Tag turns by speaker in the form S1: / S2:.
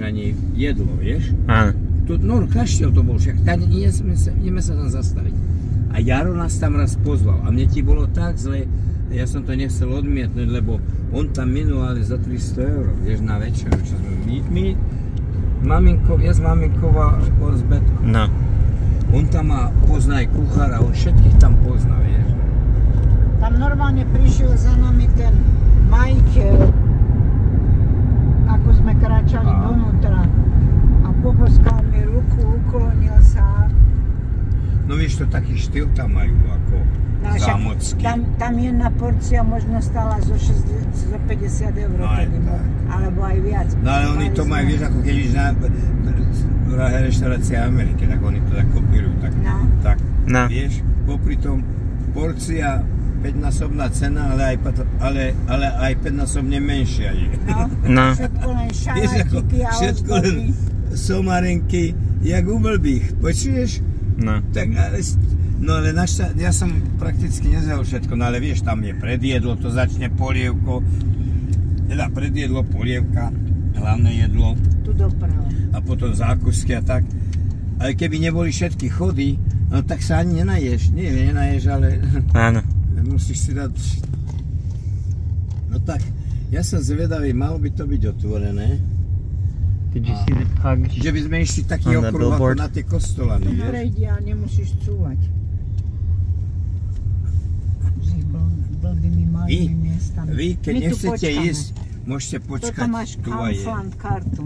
S1: ani jedlo, vieš?
S2: Áno.
S1: No, kaštiel to bol, však ideme sa tam zastaviť. A Jaro nás tam raz pozval a mne ti bolo tak zle, ja som to nechcel odmietnúť, lebo on tam minul za 300 €, vieš, na večeru, čo sme my ja s maminkou a s Betkou.
S2: No.
S1: On tam má, pozná aj kuchára, on všetkých tam pozná, vieš.
S3: Tam normálne prišiel za nami ten majiteľ, ako sme kráčali donútra. Poboskal mi ruku, uklonil sa.
S1: No vieš, to taký štýl tam majú, ako zámocký.
S3: Tam jedna porcia možno stála zo 50 €, alebo aj viac.
S1: No ale oni to majú, vieš, ako keď ideš na drahé reštaurácie Ameriky, tak oni to tak kopírujú. Tak, vieš, popri tom porcia 5-násobná cena, ale aj 5-násobne menšia je.
S3: No. Všetko len šalátiky a ozdoby.
S1: Somarenky, jak u blbých, počuješ?
S2: No.
S1: Tak, ale ja som prakticky nezjel všetko, no ale vieš, tam je predjedlo, to začne polievko, teda predjedlo, polievka, hlavné jedlo.
S3: Tu doprava.
S1: A potom zákusky a tak. Ale keby neboli všetky chody, no tak sa ani nenaješ, ale
S2: Áno.
S1: musíš si dať. No tak, ja som zvedavý, malo by to byť otvorené.
S2: Did you see the pug?
S1: Že by sme išli taký okruh ako na tie kostolany,
S3: Tu
S1: vieš?
S3: prejde a nemusíš cúvať. S ich blbými malými miestami.
S1: Vy, keď
S3: My tu
S1: nechcete
S3: počkáme.
S1: ísť, môžete počkať
S3: Toto máš
S1: tu aj je.
S3: Kaufland kartu.